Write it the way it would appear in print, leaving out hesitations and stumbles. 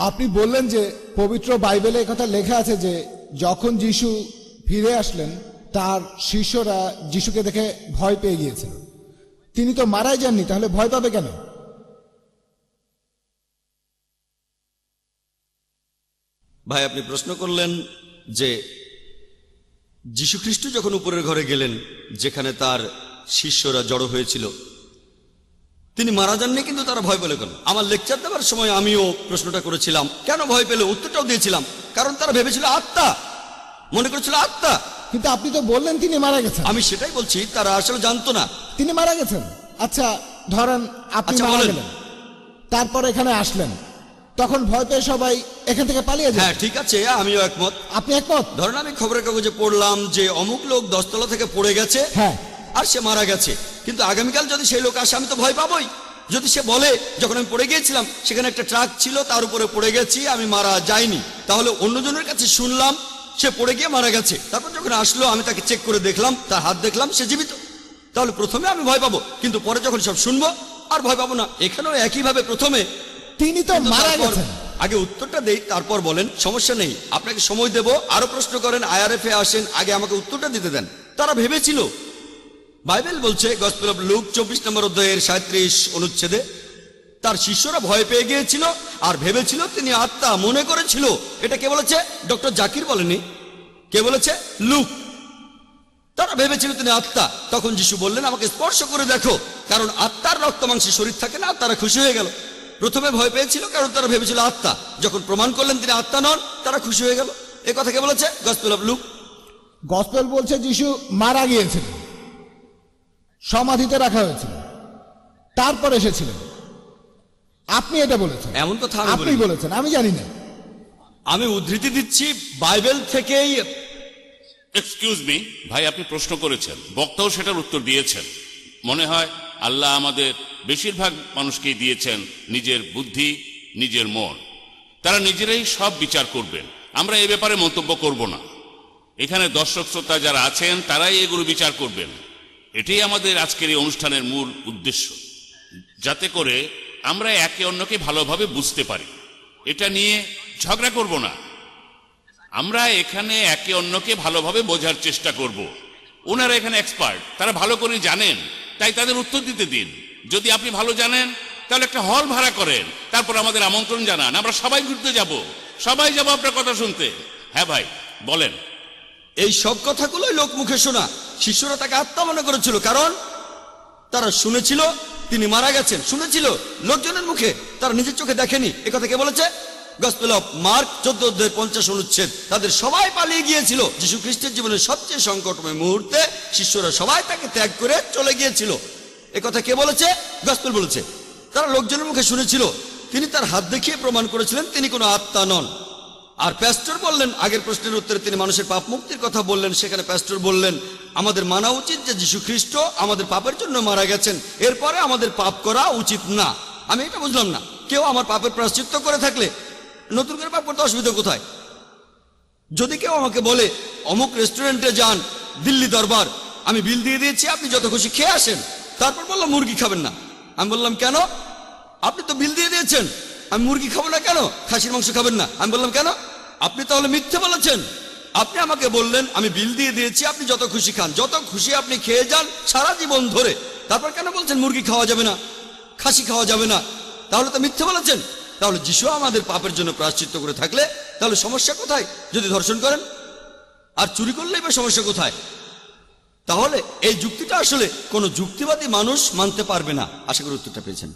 আপনি বললেন যে পবিত্র বাইবেলে কথা লেখা আছে যে যখন যিশু ফিরে আসলেন তার শিষ্যরা যিশুকে দেখে ভয় পেয়ে গিয়েছিল। তিনি তো মারাই যাননি, তাহলে ভয় পাবে কেন? ভাই, আপনি প্রশ্ন করলেন যে যীশুখ্রিস্ট যখন উপরের ঘরে গেলেন যেখানে তার শিষ্যরা জড়ো হয়েছিল, তিনি মারা যাননি, কিন্তু তারা ভয় পেল কেন? আমার লেকচার দেওয়ার সময় আমিও প্রশ্নটা করেছিলাম, কেন ভয় পেল, উত্তরটাও দিয়েছিলাম। কারণ তারা ভেবেছিল আত্মা, মনে করেছিল আত্মা। কিন্তু আপনি তো বললেন তিনি মারা গেছেন। আমি সেটাই বলছি, তারা আসলে জানতো না তিনি মারা গেছেন। আচ্ছা, ধরেন আপনি মারা গেলেন, তারপর এখানে আসলেন, তখন ভয় পেয়ে সবাই এখান থেকে পালিয়ে যায়। হ্যাঁ, ঠিক আছে, আমিও একমত। আপনি একমত? ধরেন আমি খবরের কাগজে পড়লাম যে অমুক লোক 10 তলা থেকে পড়ে গেছে, হ্যাঁ, আর সে মারা গেছে, কিন্তু আগামীকাল যদি সেই লোক আসে আমি তো ভয় পাবোই। যদি সে বলে যখন আমি পড়ে গিয়েছিলাম সেখানে একটা ট্রাক ছিল, তার উপরে পড়ে গেছি, আমি মারা যাইনি, তাহলে অন্যজনের কাছে শুনলাম সে পড়ে গিয়ে মারা গেছে, তারপর যখন আসলো আমি তাকে চেক করে দেখলাম, তার হাত দেখলাম, সে জীবিত, তাহলে প্রথমে আমি ভয় পাবো, কিন্তু পরে যখন সব শুনবো আর ভয় পাবো না। এখানেও একইভাবে প্রথমে তিনি তো মারা গেছেন। আগে উত্তরটা দেই, তারপর বলেন, সমস্যা নেই, আপনাকে সময় দেব, আরো প্রশ্ন করেন, IRF এ আসেন, আগে আমাকে উত্তরটা দিতে দেন। তারা ভেবেছিল, বাইবেল বলছে গসপেল অফ লুক 24 নম্বর অধ্যায়ের 37 অনুচ্ছেদে, তার শিষ্যরা ভয় পেয়ে গিয়েছিল আর ভেবেছিল তিনি আত্মা, মনে করেছিল। এটা কে বলেছে? ডক্টর জাকির বলেনি, কে বলেছে? লুক। তারা ভেবেছিল তিনি আত্মা। তখন যিশু বললেন, আমাকে স্পর্শ করে দেখো, কারণ আত্মার রক্ত মাংসের শরীর থাকে না। তারা খুশি হয়ে গেল। প্রথমে ভয় পেয়েছিল কারণ তারা ভেবেছিল আত্মা, যখন প্রমাণ করলেন তিনি আত্মা নন, তারা খুশি হয়ে গেল। এ কথা কে বলেছে? Gospel of look. গসপেল বলছে যিশু মারা গিয়েছিল, সমাধিতে রাখা হয়েছিল, তারপর এসেছিলেন। আপনি এটা বলেছেন? এমন কথা আপনি বলেছেন, আমি জানি না। আমি উদ্ধৃতি দিচ্ছি বাইবেল থেকেই। এক্সকিউজ মি ভাই, আপনি প্রশ্ন করেছেন, বক্তাও সেটার উত্তর দিয়েছেন। মনে হয় আল্লাহ আমাদের বেশিরভাগ মানুষকেই দিয়েছেন নিজের বুদ্ধি, নিজের মন, তারা নিজেরাই সব বিচার করবেন। আমরা এ ব্যাপারে মন্তব্য করব না। এখানে দর্শক শ্রোতা যারা আছেন তারাই এগুলো বিচার করবেন। এটাই আমাদের আজকের এই অনুষ্ঠানের মূল উদ্দেশ্য, যাতে করে আমরা একে অন্যকে ভালোভাবে বুঝতে পারি। এটা নিয়ে ঝগড়া করব না, আমরা এখানে একে অন্যকে ভালোভাবে বোঝার চেষ্টা করব। ওনারা এখানে এক্সপার্ট, তারা ভালো করে জানেন, তাই তাদের উত্তর দিতে দিন। যদি আপনি ভালো জানেন তাহলে একটা হল ভাড়া করেন, তারপর আমাদের আমন্ত্রণ জানান, আমরা সবাই ঘুরতে যাব, সবাই যাব আপনার কথা শুনতে। হ্যাঁ ভাই, বলেন। এই সব কথাগুলোই লোক মুখে শোনা। শিষ্যরা তাকে আত্মা মনে করেছিল, কারণ তারা শুনেছিল তিনি মারা গেছেন, শুনেছিল লোকজনের মুখে, তারা নিজের চোখে দেখেনি। এ কথা কে বলেছে? গসপেল অফ মার্ক 14 অধ্যায়ের 50 অনুচ্ছেদ। তাদের সবাই পালিয়ে গিয়েছিল। যীশু খ্রিস্টের জীবনের সবচেয়ে সংকটময় মুহূর্তে শিষ্যরা সবাই তাকে ত্যাগ করে চলে গিয়েছিল। এ কথা কে বলেছে? গসপেল বলেছে। তারা লোকজনের মুখে শুনেছিল, তিনি তার হাত দেখিয়ে প্রমাণ করেছিলেন তিনি কোনো আত্মা নন। আর প্যাস্টর বললেন, আগের প্রশ্নের উত্তরে তিনি মানুষের পাপ মুক্তির কথা বললেন, সেখানে প্যাস্টর বললেন আমাদের মানা উচিত যে যীশু খ্রিস্ট আমাদের পাপের জন্য মারা গেছেন, এরপরে আমাদের পাপ করা উচিত না। আমি এটা বুঝলাম না, কেউ আমার পাপের প্রায়শ্চিত্ত করে থাকলে নতুন করে পাপ করতে অসুবিধা কোথায়? যদি কেউ আমাকে বলে অমুক রেস্টুরেন্টে যান, দিল্লি দরবার, আমি বিল দিয়ে দিয়েছি, আপনি যত খুশি খেয়ে আসেন, তারপর বললাম মুরগি খাবেন না। আমি বললাম কেন? আপনি তো বিল দিয়ে দিয়েছেন, আমি মুরগি খাবো না কেন? খাসির মাংস খাবেন না, আমি বললাম কেন? আপনি তাহলে মিথ্যে বলেছেন। আপনি আমাকে বললেন আমি বিল দিয়ে দিয়েছি, আপনি যত খুশি খান, যত খুশি আপনি খেয়ে যান সারা জীবন ধরে, তারপর কেন বলছেন মুরগি খাওয়া যাবে না, খাসি খাওয়া যাবে না? তাহলে তো মিথ্যে বলেছেন। তাহলে যিশু আমাদের পাপের জন্য প্রায়শ্চিত্ত করে থাকলে তাহলে সমস্যা কোথায়? যদি ধর্ষণ করেন আর চুরি করলেই বা সমস্যা কোথায়? তাহলে এই যুক্তিটা আসলে কোনো যুক্তিবাদী মানুষ মানতে পারবে না। আশা করি উত্তরটা পেয়েছেন।